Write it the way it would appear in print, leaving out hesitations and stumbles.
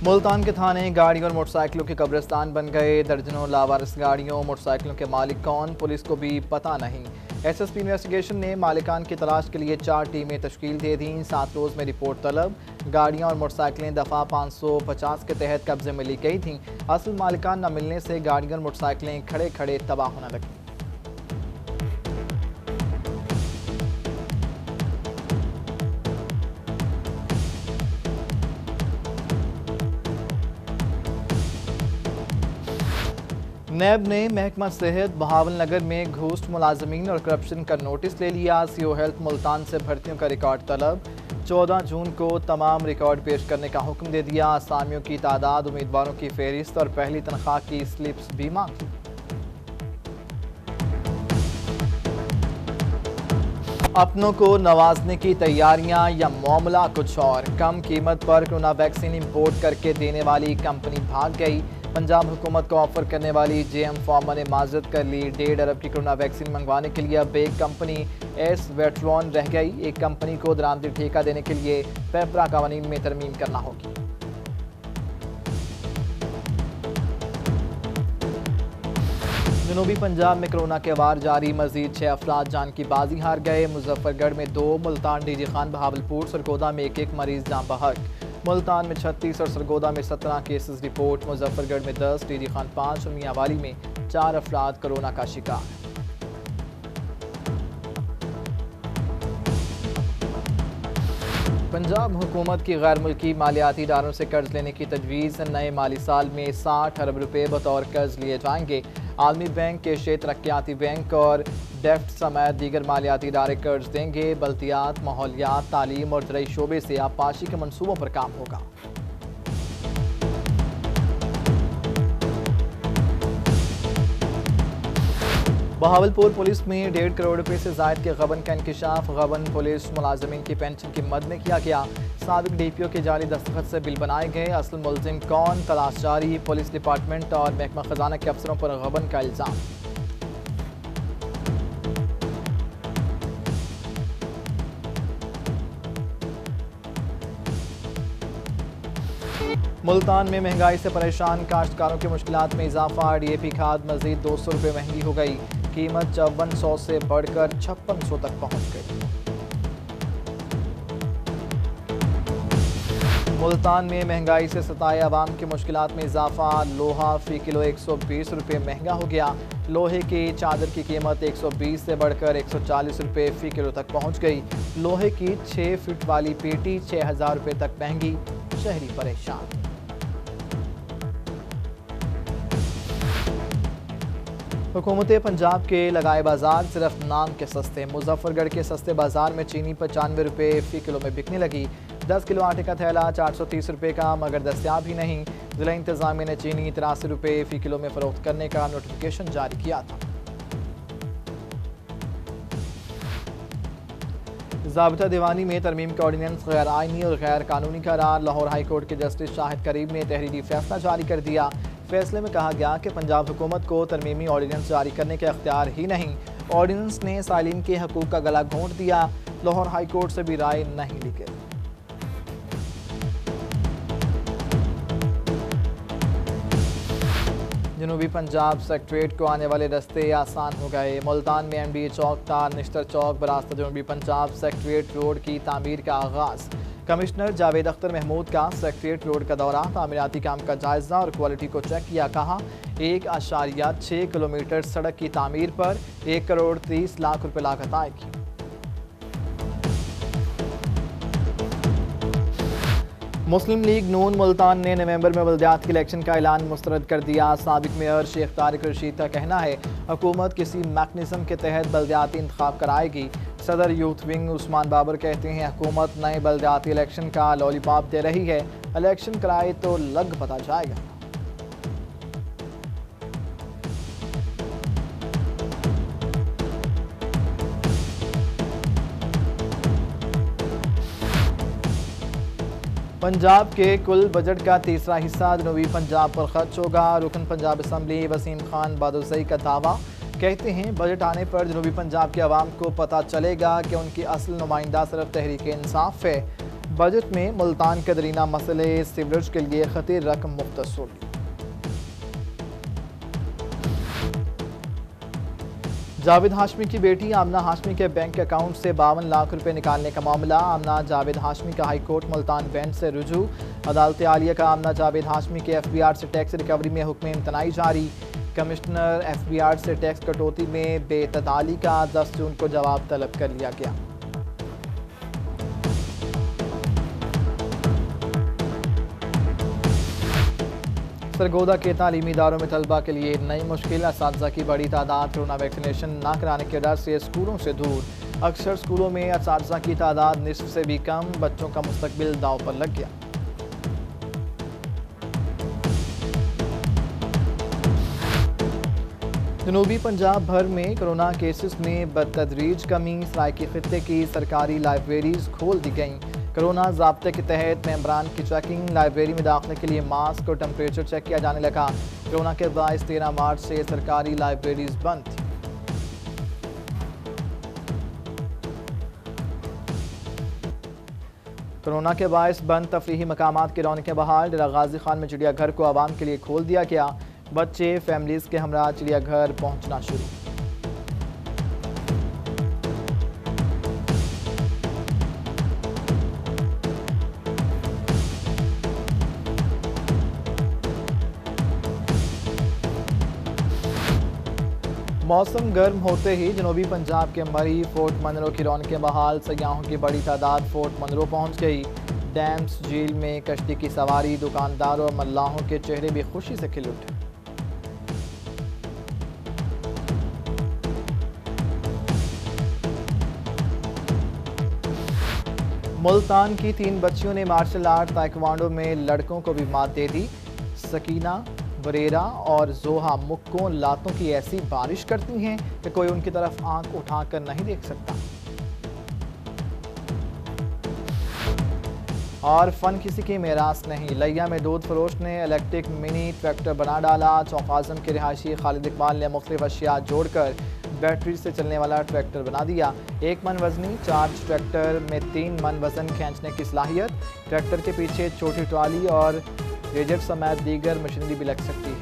मुल्तान के थाने गाड़ियों और मोटरसाइकिलों के कब्रिस्तान बन गए। दर्जनों लावारिस गाड़ियों मोटरसाइकिलों के मालिक कौन, पुलिस को भी पता नहीं। एसएसपी इन्वेस्टिगेशन ने मालिकान की तलाश के लिए 4 टीमें तश्कील दे दी। 7 रोज़ में रिपोर्ट तलब। गाड़ियां और मोटरसाइकिलें दफ़ा 550 के तहत कब्जे में ली गई थीं। असल मालिकान न मिलने से गाड़ियां और मोटरसाइकिलें खड़े खड़े तबाह होने लगी। नैब ने महकमा सेहत बहावल नगर में घूस मुलाजमीन और करप्शन का नोटिस ले लिया। सीओ हेल्थ मुल्तान से भर्तियों का रिकॉर्ड तलब। 14 जून को तमाम रिकॉर्ड पेश करने का हुक्म दे दिया। असामियों की तादाद, उम्मीदवारों की फहरिस्त और पहली तनख्वाह की स्लिप्स भी मांगी। अपनों को नवाजने की तैयारियां या मामला कुछ और। कम कीमत पर कोरोना वैक्सीन इंपोर्ट करके देने वाली कंपनी भाग गई। पंजाब हुकूमत को ऑफर करने वाली जेएम फार्मा ने माजरत कर ली। 1.5 अरब की कोरोना वैक्सीन मंगवाने के लिए अब एक कंपनी एस वेट्रॉन रह गई। एक कंपनी को दरामदी ठेका देने के लिए पेपरा कानून में तरमीम करना होगी। जनूबी पंजाब में कोरोना के वार जारी। मजीद 6 अफराद जान की बाजी हार गए। मुजफ्फरगढ़ में 2, मुल्तान, डीजी खान, बहावलपुर, सरगोदा में 1-1 मरीज जान बहक। मुल्तान में 36 और सरगोदा में 17 केसेस रिपोर्ट। मुजफ्फरगढ़ में 10, डीजी खान 5 और मियांवाली में 4 अफराद कोरोना का शिकार। पंजाब हुकूमत की गैर मुल्की मालियाती इदारों से कर्ज लेने की तजवीज़। नए माली साल में 60 अरब रुपये बतौर कर्ज लिए जाएंगे। आलमी बैंक, एशियाई तरक्याती बैंक और डेफ्ट समेत दीगर मालियाती इदारे कर्ज देंगे। बल्दियात, माहौलियात, तालीम और ज़राई शोबे से आबपाशी के मनसूबों पर काम होगा। बहावलपुर पुलिस में 1.5 करोड़ रुपए से जायद के गबन का इंकशाफ। गबन पुलिस मुलाजमीन की पेंशन की मद में किया गया। साबिक डीपीओ के जाली दस्तखत से बिल बनाए गए। असल मुलजिम कौन, तलाश जारी। पुलिस डिपार्टमेंट और महकमा खजाना के अफसरों पर गबन का इल्जाम। मुल्तान में महंगाई से परेशान काश्तकारों की मुश्किलात में इजाफा। डीएपी खाद मजीद 200 रुपये महंगी हो गई। कीमत 5400 से बढ़कर 5600 तक पहुंच गई। मुल्तान में महंगाई से सताए अवाम की मुश्किलात में इजाफा। लोहा फी किलो 120 रुपये महंगा हो गया। लोहे की चादर की कीमत 120 से बढ़कर 140 रुपये फी किलो तक पहुंच गई। लोहे की 6 फीट वाली पेटी 6000 रुपये तक महंगी। शहरी परेशान। हुकूमत पंजाब के लगाए बाजार सिर्फ नाम के सस्ते। मुजफ्फरगढ़ के सस्ते बाजार में चीनी 95 रुपये फी किलो में बिकने लगी। 10 किलो आटे का थैला 430 रुपये का, मगर दस्तियाब ही नहीं। जिला इंतजामिया ने चीनी 83 रुपये फी किलो में फरोख्त करने का नोटिफिकेशन जारी किया था। ज़ाबिता दीवानी में तरमीम का ऑर्डिनेंस गैर आइनी और गैर कानूनी करार। लाहौर हाई कोर्ट के जस्टिस शाहिद करीम ने तहरीरी फैसला जारी कर दिया। फैसले में कहा गया कि पंजाब हुकूमत को तरमीमी ऑर्डिनेंस जारी करने के अख्तियार ही नहीं। ऑर्डिनेंस ने सालिम के हकूक़ का गला घोंट दिया। लाहौर हाई कोर्ट से भी राय नहीं ली गई। जनूबी पंजाब सेक्रेटेरिएट को आने वाले रास्ते आसान हो गए। मुल्तान में MDA चौक था निश्तर चौक बरास्ता जनूबी पंजाब सेक्रेटेरिएट रोड की तामीर का आगाज़। कमिश्नर जावेद अख्तर महमूद का सेक्रेटेरिएट रोड का दौरा, तामीराती काम का जायजा और क्वालिटी को चेक किया। कहा 1.6 किलोमीटर सड़क की तामीर पर 1 करोड़ 30 लाख रुपए लागत आएगी। मुस्लिम लीग नून मुल्तान ने नवंबर में बल्दियात के इलेक्शन का ऐलान मुस्तरद कर दिया। साबिक मेयर शेख तारिक रशीद का कहना है हुकूमत किसी मैकेनिज्म के तहत बल्दियाती इंतखाब कराएगी। सदर यूथ विंग उस्मान बाबर कहते हैं हुकूमत नए बल्दियाती इलेक्शन का लॉलीपॉप दे रही है। इलेक्शन कराए तो लग पता जाएगा। पंजाब के कुल बजट का तीसरा हिस्सा जनूबी पंजाब पर खर्च होगा। रुकन पंजाब असम्बली वसीम खान बादुसई का दावा। कहते हैं बजट आने पर जनूबी पंजाब के अवाम को पता चलेगा कि उनकी असल नुमाइंदा सिर्फ तहरीक इंसाफ है। बजट में मुल्तान के दरीना मसले सीवरेज के लिए खतीर रकम मुख्तसर। जावेद हाशमी की बेटी आमना हाशमी के बैंक अकाउंट से 52 लाख रुपए निकालने का मामला। आमना जावेद हाशमी का हाईकोर्ट मुल्तान बेंच से रुजू। अदालत आलिया का आमना जावेद हाशमी के FBR से टैक्स रिकवरी में हुक्म इम्तनाई जारी। कमिश्नर FBR से टैक्स कटौती में बेतदाली का 10 जून को जवाब तलब कर लिया गया। सरगोदा के तालीमी इदारों में तलबा के लिए नई मुश्किल। असातिज़ा की बड़ी तादाद कोरोना वैक्सीनेशन न कराने के डर से स्कूलों से दूर। अक्सर स्कूलों में असातिज़ा की तादाद निस्फ से भी कम। बच्चों का मुस्तकबिल दांव पर लग गया। जनूबी पंजाब भर में कोरोना केसेस में बतदरीज कमी। सराइकी खित्ते की सरकारी लाइब्रेरीज खोल दी गईं। कोरोना ज़ाब्ते के तहत मेंबरान की चेकिंग। लाइब्रेरी में दाखिले के लिए मास्क और टेम्परेचर चेक किया जाने लगा। कोरोना के बायस 13 मार्च से सरकारी लाइब्रेरीज बंद थी। कोरोना के बायस बंद तफरीही मकामात की रौनकें बहाल। डेरा गाजी खान में चिड़ियाघर को आवाम के लिए खोल दिया गया। बच्चे फैमिलीज के हमरा चिड़ियाघर पहुंचना शुरू। मौसम गर्म होते ही जनूबी पंजाब के मरी फोर्ट मनरो की रौनकें बहाल। सयाहों की बड़ी तादाद फोर्ट मनरो पहुंच गई। डैम्स झील में कश्ती की सवारी। दुकानदारों और मल्लाहों के चेहरे भी खुशी से खिल उठे। मुल्तान की 3 बच्चियों ने मार्शल आर्ट ताइक्वांडो में लड़कों को भी मात दे दी। सकीना, बरेरा और जोहा मुक्कों लातों की ऐसी बारिश करती हैं कि कोई उनकी तरफ आंख उठाकर नहीं देख सकता। और फन किसी की मेरास नहीं। लिया में दूध फरोश ने इलेक्ट्रिक मिनी ट्रैक्टर बना डाला। चौक आज़म के रिहायशी खालिद इकबाल ने मुख्तलिफ अशिया जोड़कर बैटरी से चलने वाला ट्रैक्टर बना दिया। 1 मन वजनी चार्ज ट्रैक्टर में 3 मन वजन खींचने की सलाहियत। ट्रैक्टर के पीछे छोटी ट्रॉली और रेजर समेत दीगर मशीनरी भी लग सकती है।